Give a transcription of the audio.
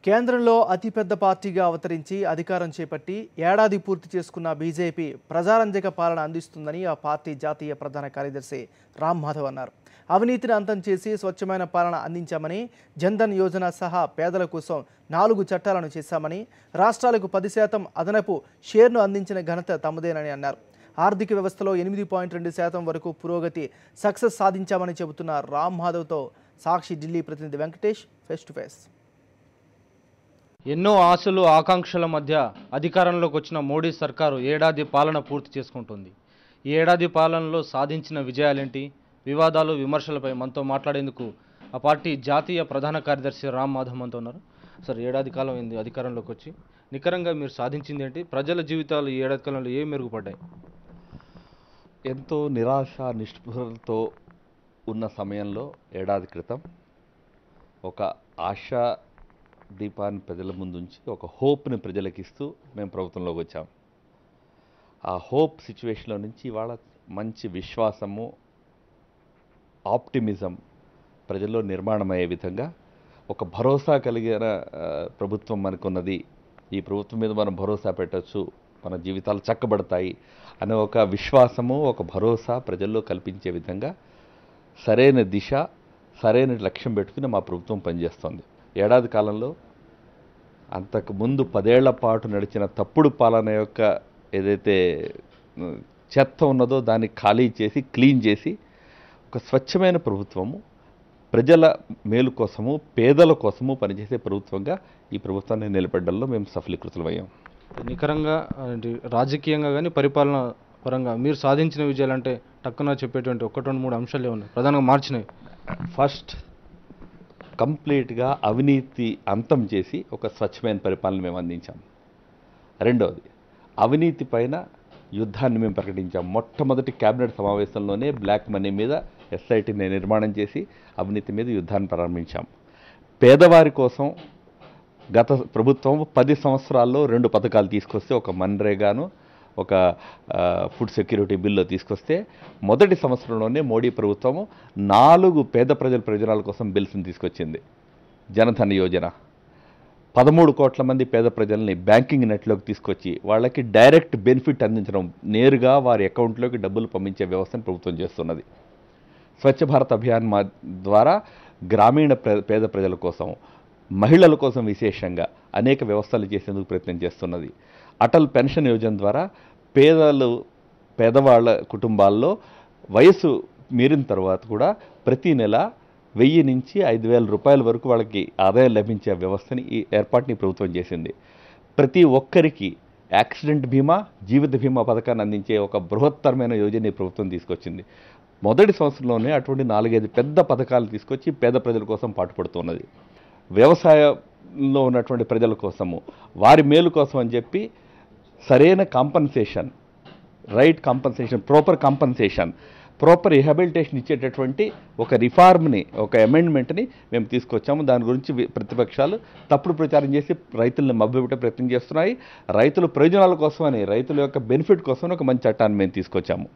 కేంద్రంలో అతిపెద్ద పార్టీగా అవతరించి అధికారం చేపట్టి ఏడాది పూర్తి చేసుకున్న బీజేపీ ప్రజారంజక పాలన అందిస్తుందని ఆ పార్టీ జాతీయ ప్రధాన కార్యదర్శి రామ్ మాధవ్ అన్నారు. అవినీతిని అంతం చేసి స్వచ్ఛమైన పాలన అందించామని, జన్ధన్ యోజన సహా పేదల కోసం 4 చట్టాలను చేశామని, రాష్ట్రాలకు 10% అదనపు షేర్ను అందించిన ఘనత తమదేనని అన్నారు. ఆర్థిక వ్యవస్థలో 8.2% వరకు పురోగతి సక్సెస్ సాధించామని చెబుతున్న రామ్ మాధవ్తో సాక్షి ఢిల్లీ ప్రతినిధి వెంకటేష్ ఫేస్ టు ఫేస్. ఎన్నో ఆశలు ఆకాంక్షల మధ్య అధికారంలోకి వచ్చిన మోడీ సర్కారు ఏడాది పాలన పూర్తి చేసుకుంటుంది. ఈ ఏడాది పాలనలో సాధించిన విజయాలేంటి, వివాదాలు విమర్శలపై మనతో మాట్లాడేందుకు ఆ పార్టీ జాతీయ ప్రధాన కార్యదర్శి రామ్ మాధవ్ మనతో ఉన్నారు. సార్, ఏడాది కాలం అయింది అధికారంలోకి వచ్చి, నికరంగా మీరు సాధించింది ఏంటి? ప్రజల జీవితాలు ఈ ఏడాది కాలంలో ఏం మెరుగుపడ్డాయి? ఎంతో నిరాశ నిస్పృహలతో ఉన్న సమయంలో ఏడాది క్రితం ఒక ఆశా దీపాన్ని ప్రజల ముందుంచి ఒక హోప్ని ప్రజలకు ఇస్తూ మేము ప్రభుత్వంలోకి వచ్చాం. ఆ హోప్ సిచ్యువేషన్లో నుంచి ఇవాళ మంచి విశ్వాసము, ఆప్టిమిజం ప్రజల్లో నిర్మాణమయ్యే విధంగా ఒక భరోసా కలిగిన ప్రభుత్వం మనకున్నది, ఈ ప్రభుత్వం మీద మనం భరోసా పెట్టచ్చు, మన జీవితాలు చక్కబడతాయి అనే ఒక విశ్వాసము, ఒక భరోసా ప్రజల్లో కల్పించే విధంగా సరైన దిశ, సరైన లక్ష్యం పెట్టుకుని మా ప్రభుత్వం పనిచేస్తుంది. ఏడాది కాలంలో అంతకుముందు 10 ఏళ్ల పాటు నడిచిన తప్పుడు పాలన యొక్క ఏదైతే చెత్త ఉన్నదో దాన్ని ఖాళీ చేసి, క్లీన్ చేసి ఒక స్వచ్ఛమైన ప్రభుత్వము, ప్రజల మేలు కోసము, పేదల కోసము పనిచేసే ప్రభుత్వంగా ఈ ప్రభుత్వాన్ని నిలబెట్టడంలో మేము సఫలీకృతులమయ్యాం. నికరంగా రాజకీయంగా కానీ పరిపాలన పరంగా మీరు సాధించిన విజయాలు అంటే టక్కున చెప్పేటువంటి 1-2-3 అంశాలు ఉన్నాయి ప్రధానంగా మార్చినాయి? ఫస్ట్, కంప్లీట్గా అవినీతి అంతం చేసి ఒక స్వచ్ఛమైన పరిపాలన మేము అందించాం. రెండవది, అవినీతి పైన యుద్ధాన్ని మేము ప్రకటించాం. మొట్టమొదటి కేబినెట్ సమావేశంలోనే బ్లాక్ మనీ మీద ఎస్ఐటీని నిర్మాణం చేసి అవినీతి మీద యుద్ధాన్ని ప్రారంభించాం. పేదవారి కోసం గత ప్రభుత్వం 10 సంవత్సరాల్లో 2 పథకాలు తీసుకొస్తే, ఒక మన్రేగాను, ఒక ఫుడ్ సెక్యూరిటీ బిల్లు తీసుకొస్తే, మొదటి సంవత్సరంలోనే మోడీ ప్రభుత్వము 4 పేద ప్రజల ప్రయోజనాల కోసం బిల్స్ని తీసుకొచ్చింది. జనధన్ యోజన 13 కోట్ల మంది పేద ప్రజల్ని బ్యాంకింగ్ నెట్లోకి తీసుకొచ్చి వాళ్ళకి డైరెక్ట్ బెనిఫిట్ అందించడం, నేరుగా వారి అకౌంట్లోకి డబ్బులు పంపించే వ్యవస్థను ప్రభుత్వం చేస్తున్నది. స్వచ్ఛ భారత్ అభియాన్ ద్వారా గ్రామీణ పేద ప్రజల కోసం, మహిళల కోసం విశేషంగా అనేక వ్యవస్థలు చేసేందుకు ప్రయత్నం చేస్తున్నది. అటల్ పెన్షన్ యోజన ద్వారా పేదవాళ్ళ కుటుంబాల్లో వయసు మీరిన తర్వాత కూడా ప్రతి నెల 1000 నుంచి 5000 రూపాయల వరకు వాళ్ళకి ఆదాయం లభించే వ్యవస్థని, ఈ ఏర్పాటుని ప్రభుత్వం చేసింది. ప్రతి ఒక్కరికి యాక్సిడెంట్ బీమా, జీవిత బీమా పథకాన్ని అందించే ఒక బృహత్తరమైన యోజన ఈ ప్రభుత్వం తీసుకొచ్చింది. మొదటి సంవత్సరంలోనే అటువంటి 4-5 పెద్ద పథకాలు తీసుకొచ్చి పేద ప్రజల కోసం పాటుపడుతున్నది. వ్యవసాయంలో ఉన్నటువంటి ప్రజల కోసము, వారి మేలు కోసం అని చెప్పి సరైన compensation, right compensation, proper rehabilitation ఇచ్చేటటువంటి ఒక రిఫార్మ్ని, ఒక అమెండ్మెంట్ని మేము తీసుకొచ్చాము. దాని గురించి ప్రతిపక్షాలు తప్పుడు ప్రచారం చేసి రైతులను మభ్యపెట్టే ప్రయత్నం చేస్తున్నాయి. రైతుల ప్రయోజనాల కోసమని, రైతుల యొక్క బెనిఫిట్ కోసం ఒక మంచి చట్టాన్ని మేము తీసుకొచ్చాము.